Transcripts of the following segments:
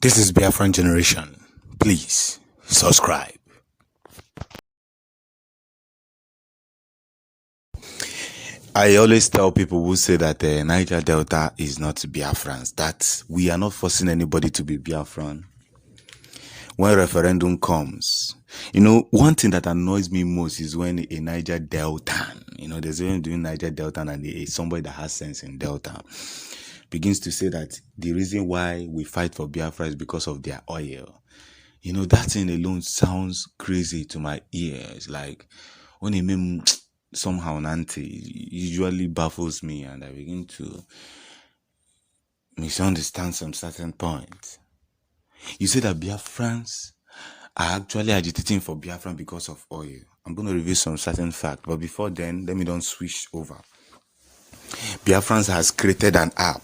This is Biafran Generation. Please subscribe. I always tell people who say that Niger Delta is not Biafrans, that we are not forcing anybody to be Biafran. When referendum comes, one thing that annoys me most is when a Niger Deltan, there's even doing Niger Deltan and somebody that has sense in Delta begins to say that the reason why we fight for Biafra is because of their oil. That thing alone sounds crazy to my ears. Like, when it mean somehow Nanti usually baffles me and I begin to misunderstand some certain points. You say that Biafrans are actually agitating for Biafran because of oil. I'm going to reveal some certain fact, but before then, let me don't switch over. Biafrans has created an app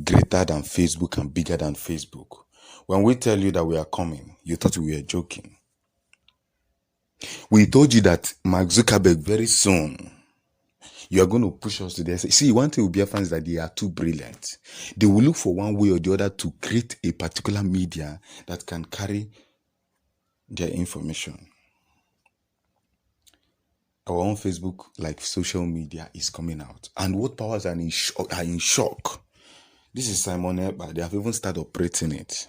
greater than Facebook and bigger than Facebook. When we tell you that we are coming, you thought we were joking. We told you that Mark Zukerberg very soon, you are going to push us to the extent. See, one thing with Biafrans is that they are too brilliant. They will look for one way or the other to create a particular media that can carry their information. Our own Facebook, like social media, is coming out. And what powers are in shock. This is sh0cked, but they have even started operating it.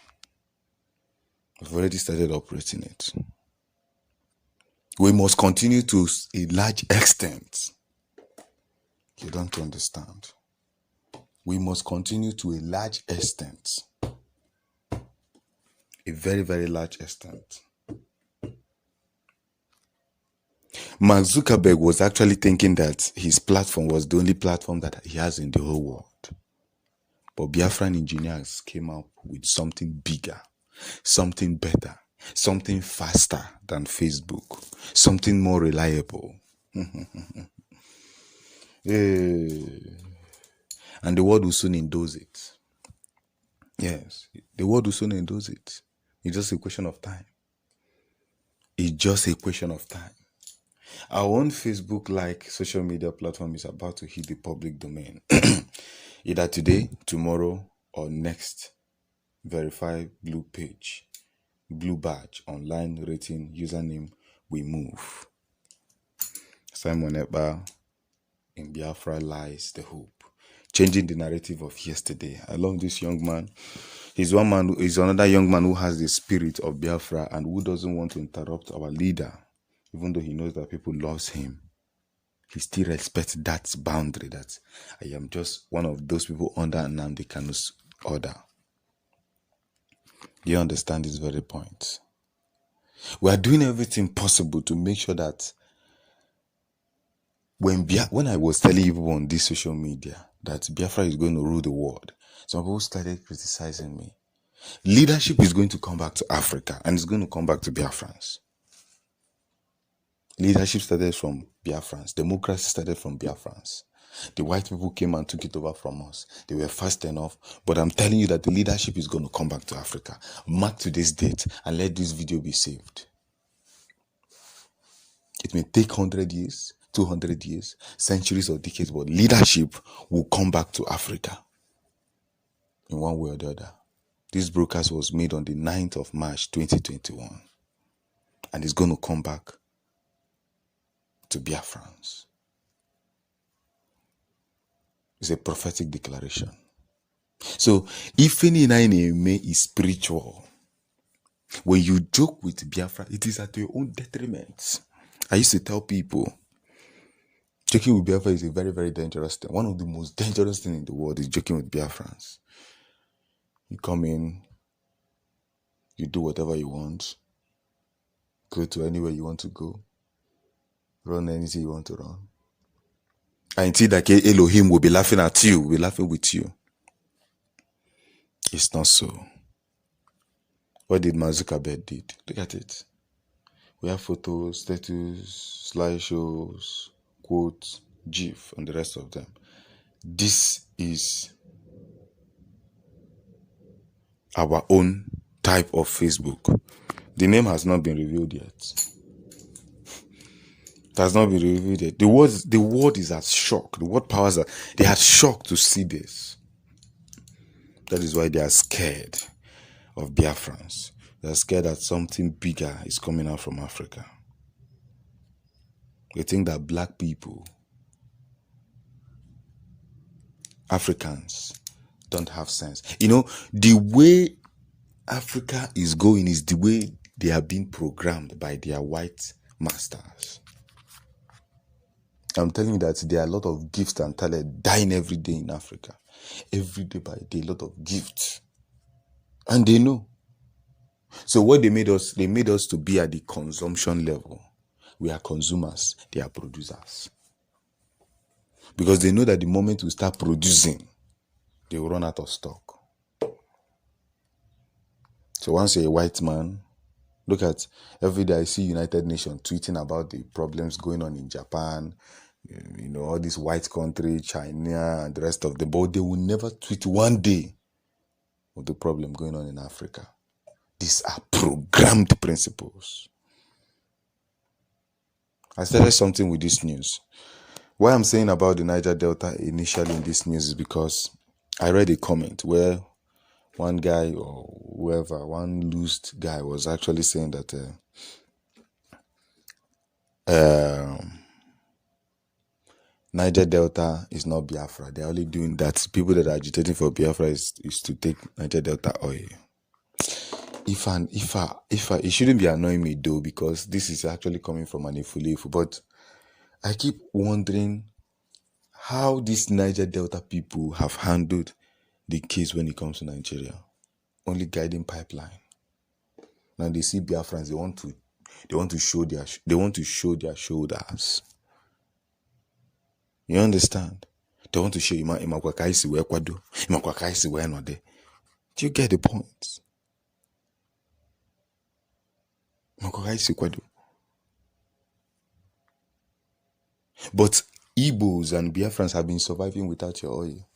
We've already started operating it. We must continue to a large extent. You don't understand. We must continue to a large extent. A very, very large extent. Mark Zuckerberg was actually thinking that his platform was the only platform that he has in the whole world. But Biafran engineers came up with something bigger, something better, something faster than Facebook, something more reliable. And the world will soon endorse it. Yes, the world will soon endorse it. It's just a question of time. It's just a question of time. Our own Facebook-like social media platform is about to hit the public domain. Either today, tomorrow, or next. Verify blue page, blue badge, online rating, username, we move. sh0cked, in Biafra lies the hope. Changing the narrative of yesterday. I love this young man. He's another young man who has the spirit of Biafra and who doesn't want to interrupt our leader. Even though he knows that people love him, he still respects that boundary that I am just one of those people under Nnamdi Kanu's order. Do you understand this very point? We are doing everything possible to make sure that when I was telling people on this social media that Biafra is going to rule the world, some people started criticizing me. Leadership is going to come back to Africa and it's going to come back to Biafrans. Leadership started from Biafrans. Democracy started from Biafrans. The white people came and took it over from us. They were fast enough. But I'm telling you that the leadership is going to come back to Africa. Mark today's date and let this video be saved. It may take 100 years, 200 years, centuries or decades, but leadership will come back to Africa in one way or the other. This broadcast was made on the 9th of March 2021. And it's going to come back to Biafrans. It's a prophetic declaration. So, if any is spiritual, when you joke with Biafra, it is at your own detriment. I used to tell people, joking with Biafra is a very, very dangerous thing. One of the most dangerous things in the world is joking with Biafrans. You come in, you do whatever you want, go to anywhere you want to go, run anything you want to run. And see that Elohim will be laughing at you, will be laughing with you. It's not so. What did Mark Zuckerberg did? Look at it. We have photos, status, slideshows, quotes, GIF, and the rest of them. This is our own type of Facebook. The name has not been revealed yet. It has not been revealed yet. The word is as shocked. The word powers are, they are shocked to see this. That is why they are scared of Biafrans. They are scared that something bigger is coming out from Africa. They think that black people, Africans, don't have sense. You know, the way Africa is going is the way they are being programmed by their white masters. I'm telling you that there are a lot of gifts and talent dying every day in Africa. Every day by day, a lot of gifts. And they know. So what they made us to be at the consumption level. We are consumers, they are producers. Because they know that the moment we start producing, they will run out of stock. So once you're a white man, look at every day I see United Nations tweeting about the problems going on in Japan, you know, all these white countries, China, and the rest of them. But they will never tweet one day of the problem going on in Africa. These are programmed principles. I started something with this news. Why I'm saying about the Niger Delta initially in this news is because I read a comment where one guy or whoever, one loosed guy was actually saying that Niger Delta is not Biafra. They're only doing that. People that are agitating for Biafra is to take Niger Delta oil. It shouldn't be annoying me though, because this is actually coming from an Ifulefu. But I keep wondering how these Niger Delta people have handled the case when it comes to Nigeria. Only guiding pipeline. Now they see Biafrans, they want to show their shoulders. You understand? They want to show Imakwakaisi where Kwado, Imakwakaisi where not there. Do you get the point? Imakwakaisi Kwado. But Igbos and Biafrans have been surviving without your oil.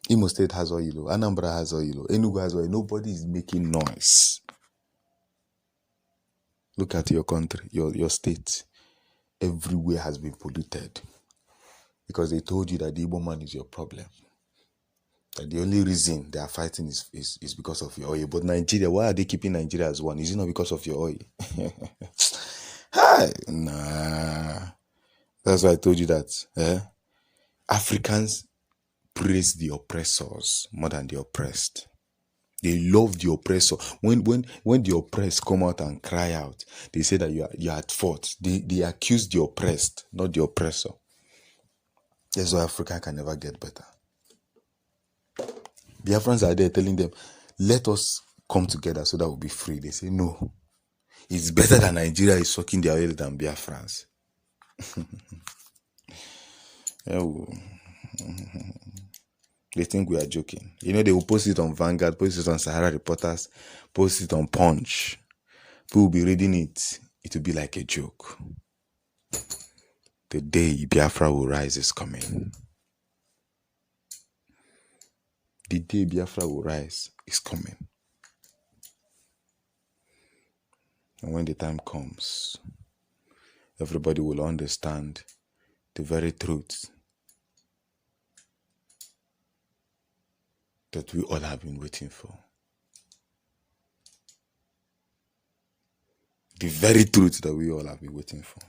Imo State has oil, Anambra has oil, Enugu has oil. Nobody is making noise. Look at your country, your state. Everywhere has been polluted. Because they told you that the Igbo man is your problem. That the only reason they are fighting is because of your oil. But Nigeria, why are they keeping Nigeria as one? Is it not because of your oil? Hi, nah. That's why I told you that Africans praise the oppressors more than the oppressed. They love the oppressor. When the oppressed come out and cry out, they say that you are at fault. They accuse the oppressed, not the oppressor. That's why Africa can never get better. Biafrans are there telling them, let us come together so that we'll be free. They say, no. It's better that Nigeria is sucking their oil than Biafrans. They think we are joking. You know, they will post it on Vanguard, post it on Sahara Reporters, post it on Punch. People will be reading it. It will be like a joke. The day Biafra will rise is coming. The day Biafra will rise is coming. And when the time comes, everybody will understand the very truth that we all have been waiting for. The very truth that we all have been waiting for.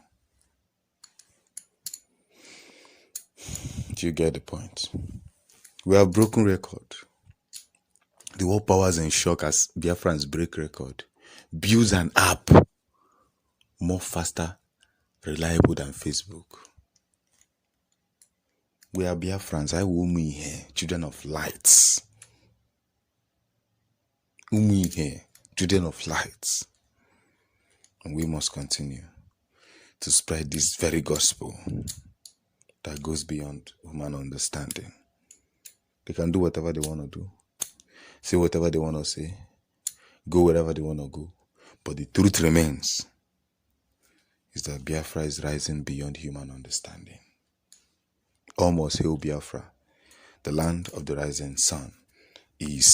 Do you get the point? We have broken record. The world powers in shock as Biafrans break record. Builds an app more faster, reliable than Facebook. We are Biafrans. I will me here, children of lights. Umi here, children of lights. And we must continue to spread this very gospel that goes beyond human understanding. They can do whatever they want to do, say whatever they want to say, go wherever they want to go. But the truth remains is that Biafra is rising beyond human understanding. Almost hail Biafra, the land of the rising sun. Is